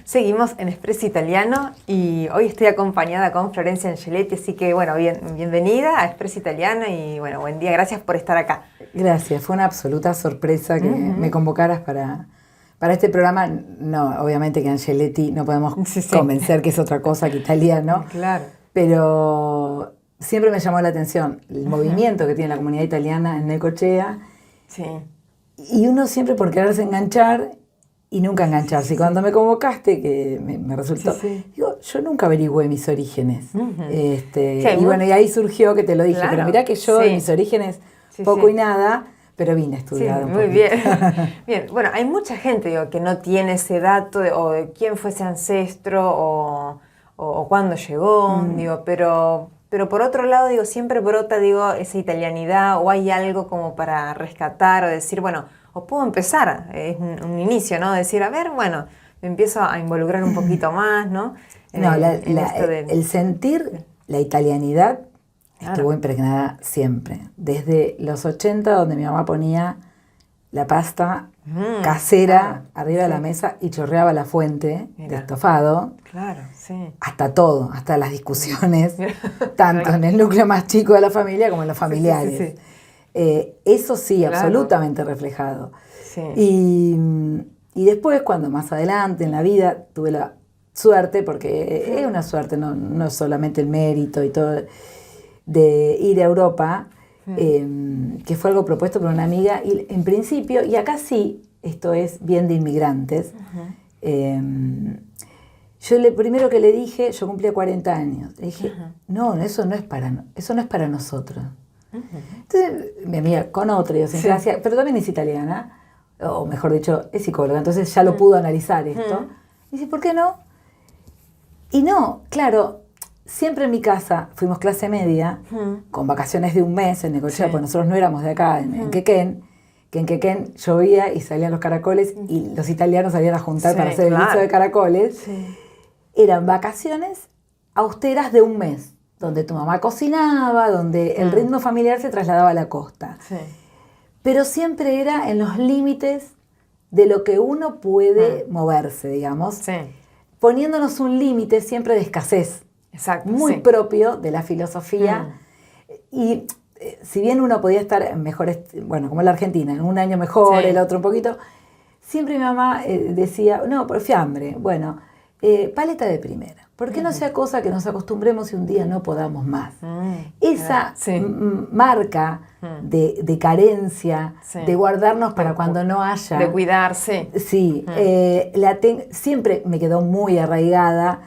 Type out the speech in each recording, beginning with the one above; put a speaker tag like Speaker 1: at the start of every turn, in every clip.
Speaker 1: Seguimos en Espresso Italiano y hoy estoy acompañada con Florencia Angeletti, así que bueno, bienvenida a Espresso Italiano y bueno, buen día, gracias por estar acá.
Speaker 2: Gracias, fue una absoluta sorpresa que me convocaras para este programa. No, obviamente que Angeletti no podemos convencer que es otra cosa que italiano,
Speaker 1: Claro.
Speaker 2: Pero siempre me llamó la atención el movimiento que tiene la comunidad italiana en Necochea.
Speaker 1: Sí.
Speaker 2: Y uno siempre por quererse enganchar y nunca engancharse. Y cuando me convocaste, que me resultó, digo, yo nunca averigüé mis orígenes. Y bueno, y ahí surgió que te lo dije, pero mirá que yo de mis orígenes poco y nada, pero vine a estudiar un
Speaker 1: muy
Speaker 2: poquito.
Speaker 1: bien. Bien, bueno, hay mucha gente digo, que no tiene ese dato o de quién fue ese ancestro o cuándo llegó, digo, pero por otro lado, digo, siempre brota, digo, esa italianidad o hay algo como para rescatar o decir, bueno, o puedo empezar, es un inicio, ¿no? Decir, a ver, bueno, me empiezo a involucrar un poquito más, ¿no?
Speaker 2: El sentir la italianidad estuvo impregnada siempre. Desde los 80, donde mi mamá ponía la pasta casera arriba de la mesa y chorreaba la fuente de estofado.
Speaker 1: Claro, sí.
Speaker 2: Hasta todo, hasta las discusiones, tanto en el núcleo más chico de la familia como en los familiares. Eso sí, absolutamente reflejado.
Speaker 1: Sí.
Speaker 2: Y después, cuando más adelante en la vida tuve la suerte, porque es una suerte, no es solamente el mérito y todo, de ir a Europa, que fue algo propuesto por una amiga, y en principio, y acá sí, esto es bien de inmigrantes, yo lo primero que le dije, yo cumplía 40 años, le dije, no, eso no es para nosotros. Entonces mi amiga con otra idiosincrasia, pero también es italiana, o mejor dicho, es psicóloga, entonces ya lo pudo analizar esto. Dice, ¿por qué no? Y no, claro, siempre en mi casa fuimos clase media, con vacaciones de un mes en Necochea, porque nosotros no éramos de acá, en Quequén, que en Quequén llovía y salían los caracoles y los italianos salían a juntar para hacer el guiso de caracoles. Eran vacaciones austeras de un mes, donde tu mamá cocinaba, donde el ritmo familiar se trasladaba a la costa. Pero siempre era en los límites de lo que uno puede moverse, digamos, poniéndonos un límite siempre de escasez.
Speaker 1: Exacto,
Speaker 2: muy propio de la filosofía. Y si bien uno podía estar en mejores, bueno, como la Argentina, en un año mejor, el otro un poquito, siempre mi mamá decía, no, por fiambre, bueno, paleta de primera. ¿Por qué no sea cosa que nos acostumbremos y un día no podamos más? Esa marca de carencia, de guardarnos para cuando no haya.
Speaker 1: De cuidarse.
Speaker 2: Sí, siempre me quedó muy arraigada.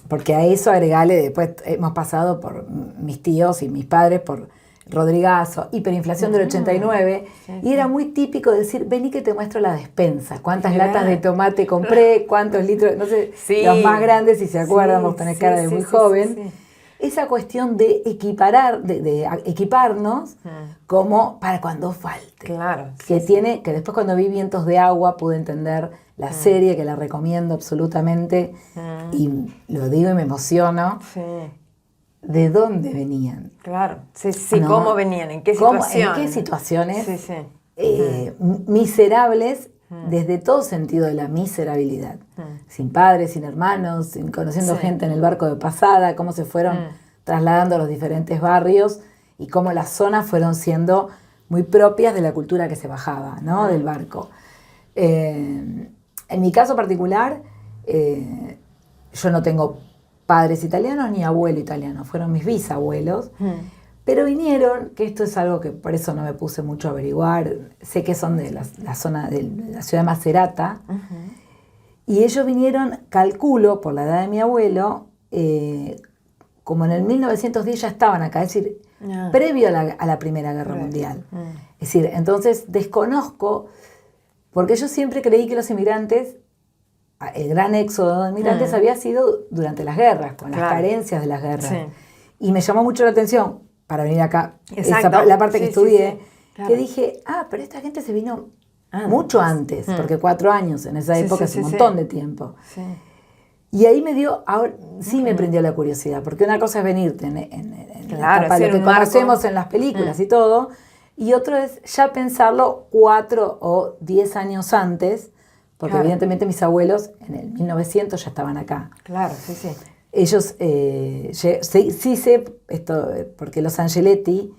Speaker 2: Porque a eso agregale, después hemos pasado por mis tíos y mis padres, por Rodrigazo, hiperinflación del 89, y era muy típico decir, vení que te muestro la despensa, cuántas latas de tomate compré, cuántos litros, no sé, los más grandes, si se acuerdan, vos tenés cara de muy joven. Esa cuestión de de equiparnos como para cuando falte.
Speaker 1: Claro.
Speaker 2: Que después cuando vi Vientos de Agua pude entender la serie, que la recomiendo absolutamente, y lo digo y me emociono. ¿De dónde venían?
Speaker 1: Claro, ¿no? ¿Cómo venían? ¿En qué situaciones?
Speaker 2: ¿En qué situaciones miserables, desde todo sentido de la miserabilidad? Sin padres, sin hermanos, conociendo gente en el barco de pasada, cómo se fueron trasladando a los diferentes barrios y cómo las zonas fueron siendo muy propias de la cultura que se bajaba, ¿no? Del barco. En mi caso particular, yo no tengo padres italianos ni abuelo italiano, fueron mis bisabuelos, pero vinieron, que esto es algo que por eso no me puse mucho a averiguar, sé que son de la zona de la ciudad de Macerata, y ellos vinieron, calculo, por la edad de mi abuelo, como en el 1910 ya estaban acá, es decir, previo a la Primera Guerra Mundial. Es decir, entonces desconozco, porque yo siempre creí que los inmigrantes, el gran éxodo de inmigrantes había sido durante las guerras, con las carencias de las guerras. Y me llamó mucho la atención, para venir acá, la parte que estudié, que dije, pero esta gente se vino mucho antes, porque 4 años en esa época es un montón de tiempo. Y ahí me dio, ahora sí me prendió la curiosidad, porque una cosa es venirte en la etapa de lo que conocemos en las películas y todo, y otro es ya pensarlo 4 o 10 años antes, porque
Speaker 1: Claro.
Speaker 2: evidentemente mis abuelos en el 1900 ya estaban acá.
Speaker 1: Claro, sí, sí.
Speaker 2: Ellos, sí sé esto, porque los Angeletti,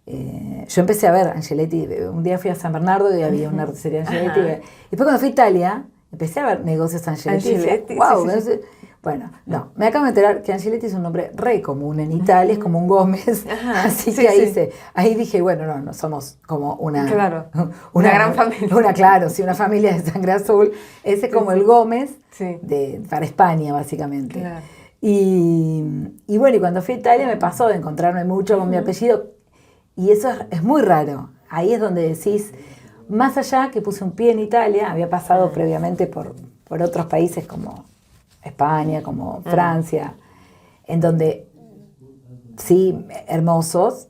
Speaker 2: yo empecé a ver Angeletti, un día fui a San Bernardo y había una roticería Angeletti,
Speaker 1: Ajá.
Speaker 2: y después cuando fui a Italia, empecé a ver negocios Angeletti, y decía,
Speaker 1: Angeletti,
Speaker 2: wow,
Speaker 1: sí, sí.
Speaker 2: bueno, no, me acabo de enterar que Angeletti es un nombre re común en Italia, es como un Gómez,
Speaker 1: Ajá,
Speaker 2: así
Speaker 1: sí,
Speaker 2: que ahí,
Speaker 1: sí.
Speaker 2: ahí dije, bueno, no somos como una...
Speaker 1: Claro, una gran familia.
Speaker 2: Claro, sí, una familia de sangre azul, ese es como
Speaker 1: sí.
Speaker 2: el Gómez
Speaker 1: Sí.
Speaker 2: para España, básicamente.
Speaker 1: Claro.
Speaker 2: Y bueno, y cuando fui a Italia me pasó de encontrarme mucho con mi apellido, y eso es muy raro. Ahí es donde decís, más allá que puse un pie en Italia, había pasado previamente por otros países como España, como Francia, en donde sí, hermosos.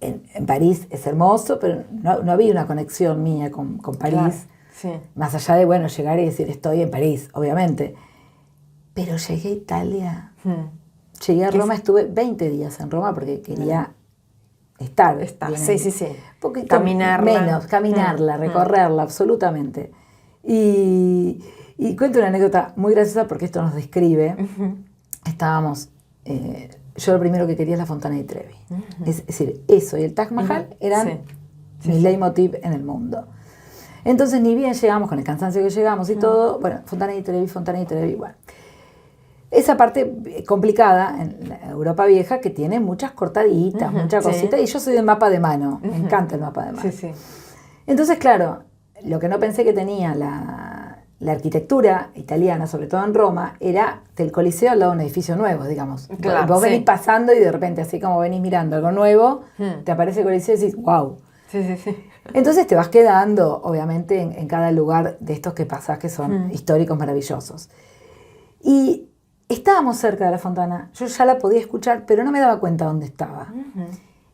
Speaker 2: En París es hermoso, pero no había una conexión mía con París.
Speaker 1: Claro, sí.
Speaker 2: Más allá de, bueno, llegar y decir, estoy en París, obviamente. Pero llegué a Italia, llegué a Roma, estuve 20 días en Roma porque quería estar. Bien
Speaker 1: Sí,
Speaker 2: ahí.
Speaker 1: sí, sí.
Speaker 2: Poquito
Speaker 1: Caminarla.
Speaker 2: menos, caminarla, recorrerla, absolutamente. Y cuento una anécdota muy graciosa porque esto nos describe. Estábamos, yo lo primero que quería es la Fontana di Trevi. Es decir, eso y el Taj Mahal eran mi leitmotiv en el mundo. Entonces ni bien llegamos, con el cansancio que llegamos y todo, bueno, Fontana di Trevi, bueno. Esa parte complicada en la Europa Vieja que tiene muchas cortaditas, muchas cositas, y yo soy de mapa de mano, me encanta el mapa de mano.
Speaker 1: Sí, sí.
Speaker 2: Entonces, claro, lo que no pensé que tenía la arquitectura italiana, sobre todo en Roma, era del Coliseo al lado de un edificio nuevo, digamos.
Speaker 1: Claro,
Speaker 2: Vos venís pasando y de repente, así como venís mirando algo nuevo, te aparece el Coliseo y decís, wow.
Speaker 1: Sí, sí, sí.
Speaker 2: Entonces te vas quedando, obviamente, en cada lugar de estos que pasás, que son históricos maravillosos. Y estábamos cerca de la fontana, yo ya la podía escuchar, pero no me daba cuenta dónde estaba.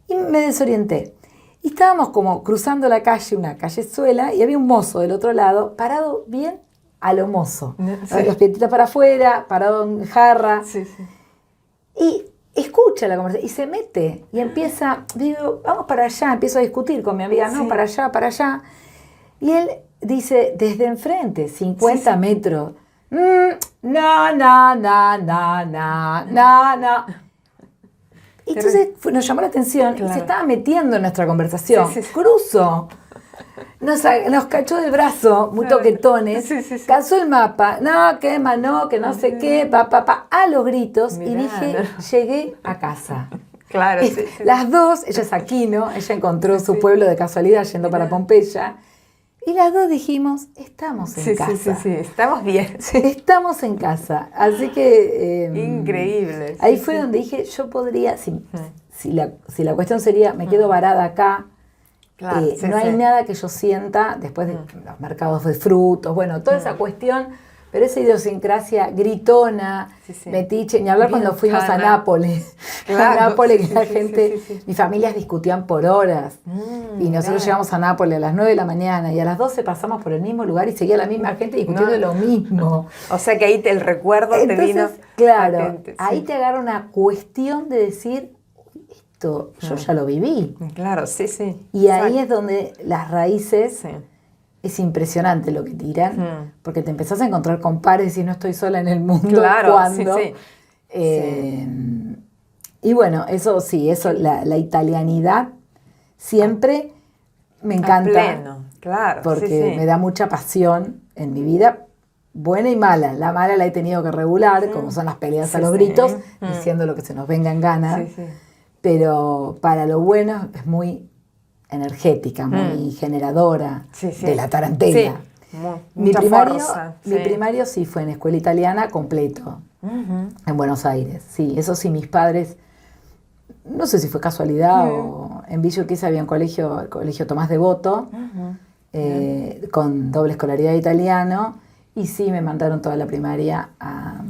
Speaker 2: Y me desorienté. Y estábamos como cruzando la calle, una callezuela, y había un mozo del otro lado, parado bien a lo mozo.
Speaker 1: Sí.
Speaker 2: Las pietitas para afuera, parado en jarra.
Speaker 1: Sí, sí.
Speaker 2: Y escucha la conversación y se mete y empieza, digo, vamos para allá, empiezo a discutir con mi amiga, no, para allá, para allá. Y él dice, desde enfrente, 50 metros, no. Y entonces nos llamó la atención y se estaba metiendo en nuestra conversación.
Speaker 1: Sí, sí, sí.
Speaker 2: Cruzo. Nos cachó del brazo, muy toquetones, cazó el mapa, no, que no sé qué, a los gritos,
Speaker 1: Mirá,
Speaker 2: y dije, llegué a casa.
Speaker 1: Claro, sí, sí.
Speaker 2: Las dos, ella es Aquino, ella encontró su pueblo de casualidad yendo para Pompeya, y las dos dijimos, estamos en casa.
Speaker 1: Sí, estamos bien.
Speaker 2: Estamos en casa, así que...
Speaker 1: Increíble.
Speaker 2: Ahí fue donde dije, yo podría, si la cuestión sería, me quedo varada acá,
Speaker 1: Claro,
Speaker 2: no hay nada que yo sienta después de los mercados de frutos, bueno, toda esa cuestión, pero esa idiosincrasia gritona, metiche, ni hablar
Speaker 1: Bien
Speaker 2: cuando fuimos a Nápoles,
Speaker 1: Claro,
Speaker 2: a Nápoles, que la
Speaker 1: sí,
Speaker 2: gente,
Speaker 1: sí.
Speaker 2: mis familias discutían por horas, y nosotros llegamos a Nápoles a las 9 de la mañana, y a las 12 pasamos por el mismo lugar y seguía la misma gente discutiendo lo mismo.
Speaker 1: O sea que ahí el recuerdo te vino
Speaker 2: claro,
Speaker 1: patente,
Speaker 2: ahí te agarra una cuestión de decir, yo ya lo viví.
Speaker 1: Claro, sí.
Speaker 2: Y ahí es donde las raíces, es impresionante lo que tiran, porque te empezás a encontrar con pares y no estoy sola en el mundo.
Speaker 1: Claro,
Speaker 2: cuando.
Speaker 1: sí.
Speaker 2: Y bueno, eso sí, la italianidad siempre me encanta.
Speaker 1: Pleno, claro.
Speaker 2: Porque me da mucha pasión en mi vida, buena y mala. La mala la he tenido que regular, como son las peleas a los gritos, diciendo lo que se nos venga en ganas. Pero para lo bueno es muy energética, muy generadora de la tarantela. Mi primario sí fue en escuela italiana completo, en Buenos Aires. Sí, eso sí, mis padres, no sé si fue casualidad o en Villa Urquiza había un colegio, el colegio Tomás Devoto, con doble escolaridad de italiano, y sí me mandaron toda la primaria a...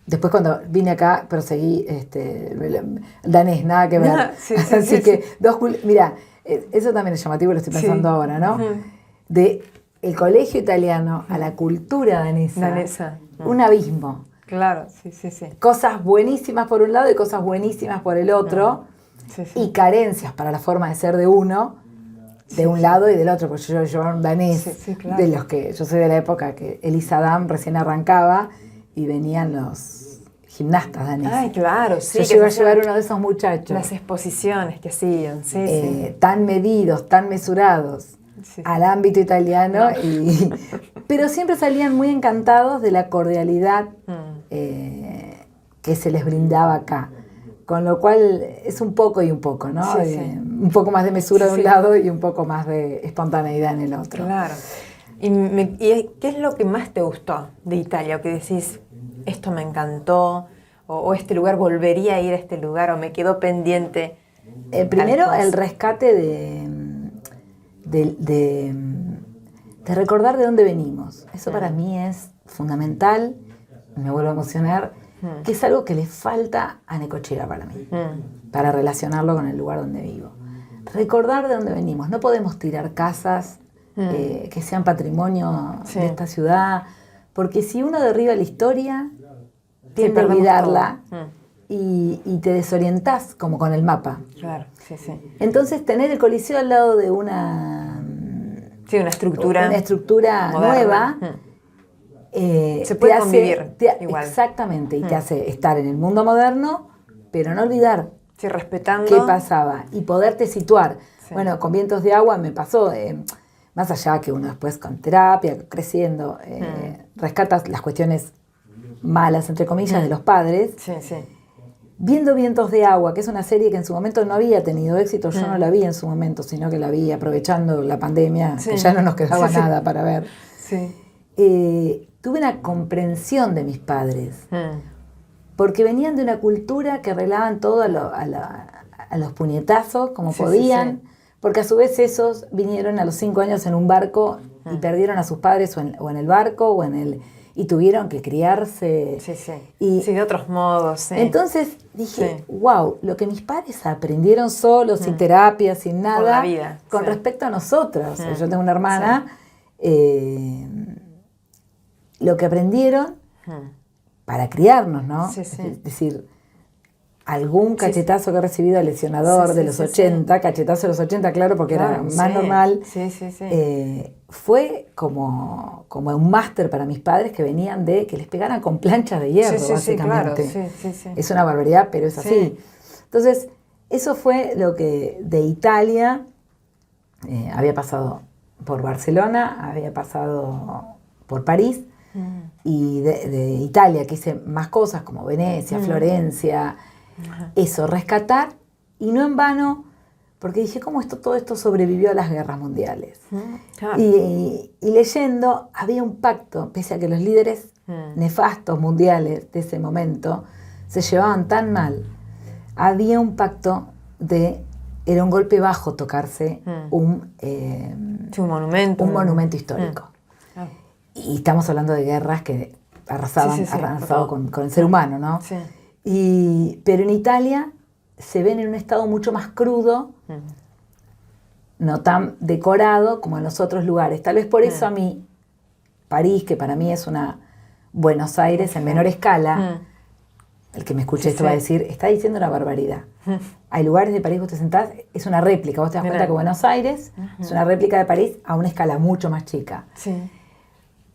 Speaker 2: Después cuando vine acá proseguí danés, nada que ver. Así que mira, eso también es llamativo, lo estoy pensando ahora, ¿no? De el colegio italiano a la cultura danesa. Un abismo.
Speaker 1: Claro, sí.
Speaker 2: Cosas buenísimas por un lado y cosas buenísimas por el otro. Y carencias para la forma de ser de uno. de un lado y del otro, porque yo llevaba un danés,
Speaker 1: claro.
Speaker 2: de los que yo soy de la época que Elisa Dam recién arrancaba y venían los gimnastas daneses.
Speaker 1: Ay, claro, sí.
Speaker 2: Yo iba a llevar uno de esos muchachos.
Speaker 1: Las exposiciones que hacían,
Speaker 2: tan medidos, tan mesurados al ámbito italiano, pero siempre salían muy encantados de la cordialidad que se les brindaba acá. Con lo cual es un poco y un poco, ¿no? Un poco más de mesura de un lado y un poco más de espontaneidad en el otro.
Speaker 1: Claro. ¿Y qué es lo que más te gustó de Italia? ¿O que decís, esto me encantó? ¿O este lugar, volvería a ir a este lugar? ¿O me quedó pendiente?
Speaker 2: Primero, el rescate de recordar de dónde venimos. Eso para mí es fundamental. Me vuelvo a emocionar. Que es algo que le falta a Necochea para mí, para relacionarlo con el lugar donde vivo. Recordar de dónde venimos. No podemos tirar casas que sean patrimonio de esta ciudad, porque si uno derriba la historia, tiende a olvidarla y te desorientás como con el mapa.
Speaker 1: Claro,
Speaker 2: Entonces, tener el Coliseo al lado de una estructura nueva,
Speaker 1: se puede convivir igual.
Speaker 2: Exactamente, y te hace estar en el mundo moderno, pero no olvidar
Speaker 1: respetando
Speaker 2: qué pasaba y poderte situar. Bueno, con Vientos de Agua me pasó, más allá que uno después con terapia, creciendo, rescatas las cuestiones malas, entre comillas, de los padres. Viendo Vientos de Agua, que es una serie que en su momento no había tenido éxito, yo no la vi en su momento, sino que la vi aprovechando la pandemia, que ya no nos quedaba nada para ver. Tuve una comprensión de mis padres, porque venían de una cultura que arreglaban todo a los puñetazos, como podían, porque a su vez esos vinieron a los 5 años en un barco y perdieron a sus padres o en el barco y tuvieron que criarse.
Speaker 1: Y de otros modos.
Speaker 2: Entonces dije, wow, lo que mis padres aprendieron solos, sin terapia, sin nada,
Speaker 1: con la vida,
Speaker 2: con respecto a nosotros. Yo tengo una hermana, lo que aprendieron para criarnos, ¿no? Es decir, algún cachetazo que he recibido al lesionador de los 80, cachetazo de los 80, claro, porque era más normal, fue como un máster para mis padres que venían de que les pegaran con planchas de hierro, básicamente. Es una barbaridad, pero es así. Entonces, eso fue lo que de Italia había pasado por Barcelona, había pasado por París, y de Italia, que hice más cosas como Venecia, Florencia, eso, rescatar, y no en vano, porque dije, ¿cómo todo esto sobrevivió a las guerras mundiales? Y leyendo, había un pacto, pese a que los líderes nefastos mundiales de ese momento se llevaban tan mal, había un pacto era un golpe bajo tocarse un monumento histórico. Y estamos hablando de guerras que arrasado con el ser humano, ¿no? Pero en Italia se ven en un estado mucho más crudo, no tan decorado como en los otros lugares. Tal vez por eso a mí, París, que para mí es una Buenos Aires en menor escala, el que me escuche esto va a decir, está diciendo una barbaridad. Hay lugares de París, vos te sentás, es una réplica, vos te das cuenta que Buenos Aires es una réplica de París a una escala mucho más chica.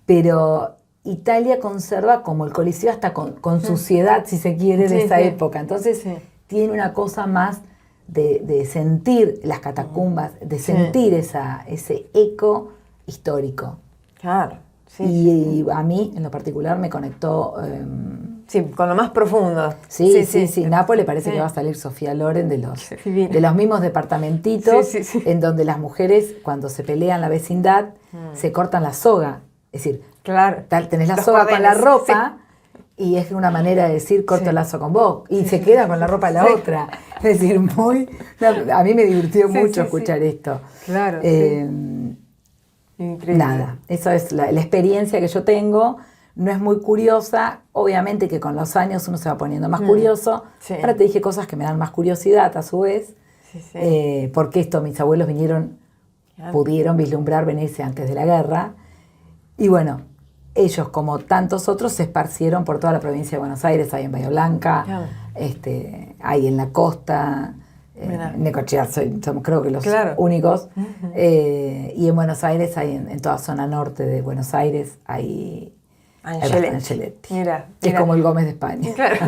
Speaker 2: Pero Italia conserva como el Coliseo hasta con suciedad, si se quiere, de esa época. Entonces tiene una cosa más de sentir las catacumbas, de sentir ese eco histórico.
Speaker 1: Claro.
Speaker 2: Y a mí, en lo particular, me conectó...
Speaker 1: con lo más profundo.
Speaker 2: Sí. Nápoles parece que va a salir Sofía Loren de los mismos departamentitos en donde las mujeres, cuando se pelean la vecindad, se cortan la soga. Es decir, tenés la soga con la ropa y es una manera de decir corto el lazo con vos y se queda con la ropa la otra. Es decir, a mí me divirtió mucho escuchar esto.
Speaker 1: Claro. Increíble.
Speaker 2: Nada, eso es la experiencia que yo tengo. No es muy curiosa, obviamente que con los años uno se va poniendo más curioso. Ahora te dije cosas que me dan más curiosidad a su vez, porque mis abuelos pudieron vislumbrar venirse antes de la guerra. Y bueno, ellos, como tantos otros, se esparcieron por toda la provincia de Buenos Aires. Hay en Bahía Blanca, hay en la costa, Necochea somos creo que los únicos. Y en Buenos Aires hay, en toda zona norte de Buenos Aires, hay Angeletti.
Speaker 1: Mira.
Speaker 2: Es como el Gómez de España.
Speaker 1: Claro.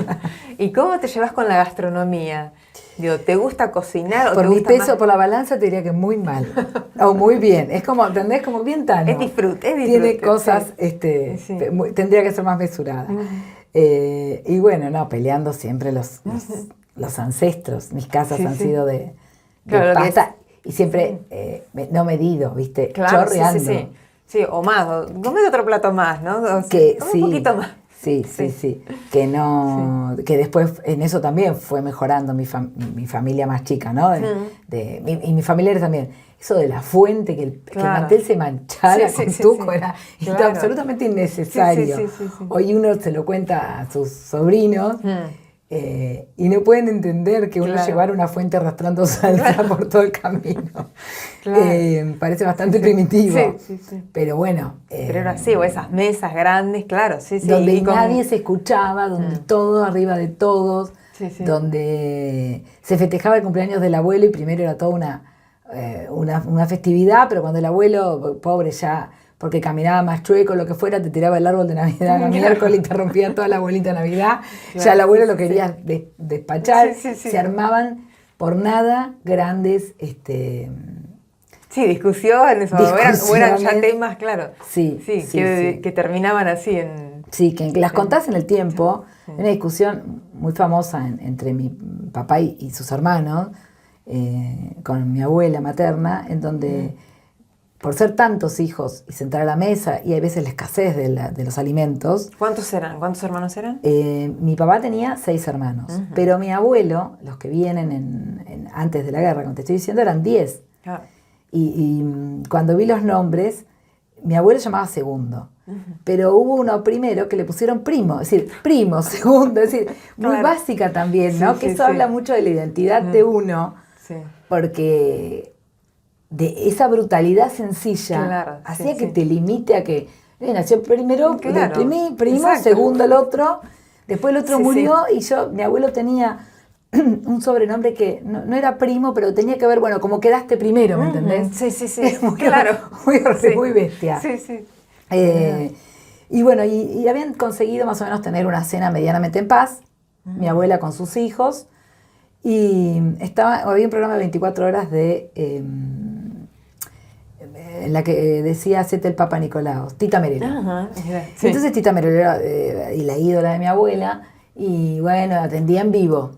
Speaker 1: ¿Y cómo te llevas con la gastronomía? Digo, ¿te gusta cocinar? ¿O
Speaker 2: por
Speaker 1: te
Speaker 2: mi
Speaker 1: gusta
Speaker 2: peso,
Speaker 1: más?
Speaker 2: por la balanza, te diría que muy mal. O muy bien. Es como, ¿entendés? Como bien tano.
Speaker 1: Es disfrute.
Speaker 2: Tiene cosas, tendría que ser más mesurada. Y bueno, no, peleando siempre los ancestros. Mis casas han sido de pasta. Y siempre no medido, ¿viste?
Speaker 1: Claro,
Speaker 2: chorreando.
Speaker 1: Sí, o más. Comete otro plato más, ¿no? Un poquito más.
Speaker 2: Sí. Que no, que después en eso también fue mejorando mi familia más chica, ¿no? Y mis familiares también. Eso de la fuente, que el mantel se manchara con tuco, era absolutamente innecesario.
Speaker 1: Sí.
Speaker 2: Hoy uno se lo cuenta a sus sobrinos y no pueden entender que uno llevara una fuente arrastrando salsa por todo el camino. Parece bastante primitivo.
Speaker 1: Sí.
Speaker 2: Pero bueno.
Speaker 1: Pero era así, o esas mesas grandes, claro.
Speaker 2: Donde nadie se escuchaba, donde todo arriba de todos, donde se festejaba el cumpleaños del abuelo y primero era toda una festividad, pero cuando el abuelo, pobre ya, porque caminaba más chueco, lo que fuera, te tiraba el árbol de Navidad miércoles y te rompía toda la abuelita de Navidad. Ya el abuelo lo quería despachar. Se armaban por nada grandes...
Speaker 1: discusiones o eran ya temas, claro. Que terminaban así en...
Speaker 2: Sí, que las contás en el tiempo. Una discusión muy famosa entre mi papá y sus hermanos, con mi abuela materna, en donde... Por ser tantos hijos y sentar a la mesa, y hay veces la escasez de los alimentos.
Speaker 1: ¿Cuántos eran? ¿Cuántos hermanos eran?
Speaker 2: Mi papá tenía 6 hermanos, pero mi abuelo, los que vienen antes de la guerra, como te estoy diciendo, eran 10. Claro. Y cuando vi los nombres, mi abuelo llamaba segundo, pero hubo uno primero que le pusieron primo, es decir, primo, segundo, es decir, muy básica también, ¿no? Que eso habla mucho de la identidad de uno, porque... de esa brutalidad sencilla, hacía que te limite a que nació primero primo, segundo el otro, después el otro murió y mi abuelo tenía un sobrenombre que no era primo, pero tenía que ver, bueno, como quedaste primero, ¿me entendés?
Speaker 1: Sí,
Speaker 2: muy bestia. Y bueno, y habían conseguido más o menos tener una cena medianamente en paz, mi abuela con sus hijos, y había un programa de 24 horas en la que decía hacete el Papa Nicolau, Tita Merelo. Entonces Tita Merelo era y la ídola de mi abuela, y bueno, atendía en vivo,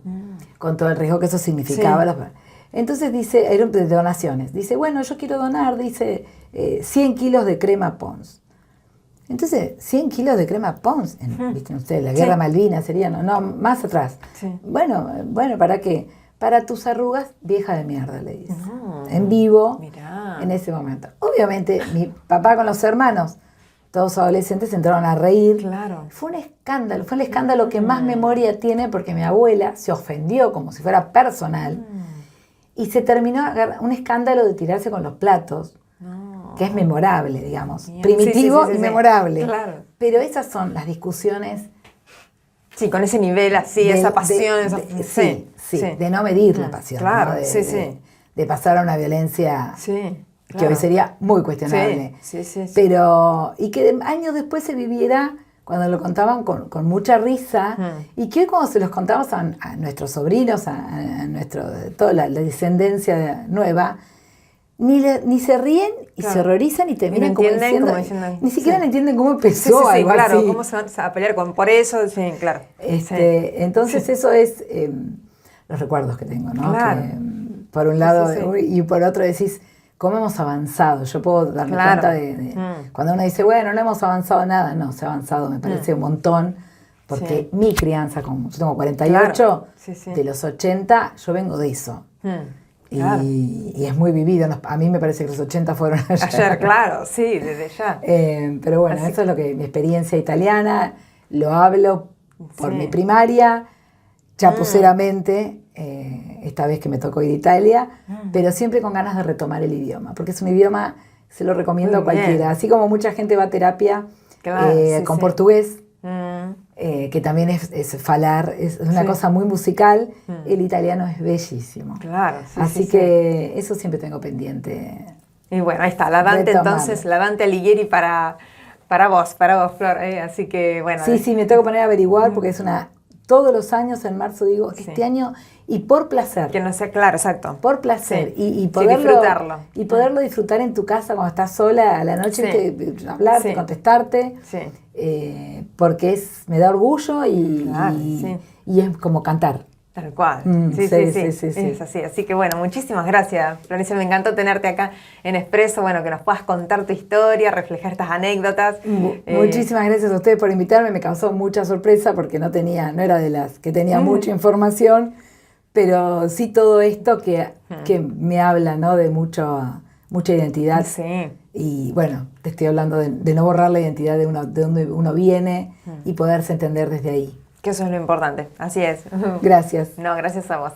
Speaker 2: con todo el riesgo que eso significaba. Entonces dice, eran de donaciones, dice, bueno, yo quiero donar, dice, 100 kilos de crema Pons. Entonces, 100 kilos de crema Pons, viste ustedes, la guerra Malvinas sería, no, más atrás. Bueno, ¿para qué? Para tus arrugas, vieja de mierda, le dice. En vivo, en ese momento. Obviamente, mi papá con los hermanos, todos adolescentes, entraron a reír.
Speaker 1: Claro.
Speaker 2: Fue el escándalo que más memoria tiene, porque mi abuela se ofendió como si fuera personal. Y se terminó un escándalo de tirarse con los platos, que es memorable, digamos. Primitivo y memorable.
Speaker 1: Claro.
Speaker 2: Pero esas son las discusiones...
Speaker 1: Sí, con ese nivel así, esa pasión.
Speaker 2: De no medir la pasión.
Speaker 1: Claro,
Speaker 2: ¿no? De pasar a una violencia que hoy sería muy cuestionable. Pero, y que años después se viviera, cuando lo contaban con mucha risa, y que hoy cuando se los contamos a nuestros sobrinos, a toda la descendencia nueva, ni se ríen y se horrorizan y terminan como diciendo, ni siquiera entienden cómo empezó algo
Speaker 1: claro,
Speaker 2: así.
Speaker 1: cómo se van a pelear por eso, claro.
Speaker 2: Entonces eso es los recuerdos que tengo, ¿no?
Speaker 1: Claro.
Speaker 2: Que, por un lado, y por otro decís, ¿cómo hemos avanzado? Yo puedo darme cuenta de cuando uno dice, bueno, no hemos avanzado nada, no, se ha avanzado, me parece un montón, porque mi crianza, yo tengo 48, de los 80, yo vengo de eso. Y es muy vivido. A mí me parece que los 80 fueron ayer.
Speaker 1: Claro, desde ya.
Speaker 2: Pero bueno, eso es lo que mi experiencia italiana, lo hablo por mi primaria, chapuceramente, esta vez que me tocó ir a Italia, pero siempre con ganas de retomar el idioma, porque es un idioma, se lo recomiendo a cualquiera. Así como mucha gente va a terapia con portugués, que también es falar, es una cosa muy musical. El italiano es bellísimo.
Speaker 1: Claro, sí,
Speaker 2: Así que eso siempre tengo pendiente.
Speaker 1: Y bueno, ahí está, la Dante entonces, la Dante Alighieri para vos, Flor. Así que bueno.
Speaker 2: Sí, me tengo que poner a averiguar porque es todos los años en marzo digo, este año, y por placer.
Speaker 1: Que no sea claro, exacto.
Speaker 2: Por placer.
Speaker 1: Sí.
Speaker 2: Y poderlo,
Speaker 1: disfrutarlo.
Speaker 2: Y poderlo disfrutar en tu casa cuando estás sola a la noche, hablarte, contestarte.
Speaker 1: Sí.
Speaker 2: Porque me da orgullo y es como cantar.
Speaker 1: Tal cual. Sí. Es así. Así que bueno, muchísimas gracias, Florencia. Me encantó tenerte acá en Expreso, bueno, que nos puedas contar tu historia, reflejar estas anécdotas.
Speaker 2: Muchísimas gracias a ustedes por invitarme. Me causó mucha sorpresa porque no era de las que tenía mucha información, pero sí todo esto que me habla, ¿no? De mucha identidad.
Speaker 1: Sí.
Speaker 2: Y bueno, te estoy hablando de no borrar la identidad de donde uno viene y poderse entender desde ahí.
Speaker 1: Que eso es lo importante, así es.
Speaker 2: Gracias.
Speaker 1: No, gracias a vos.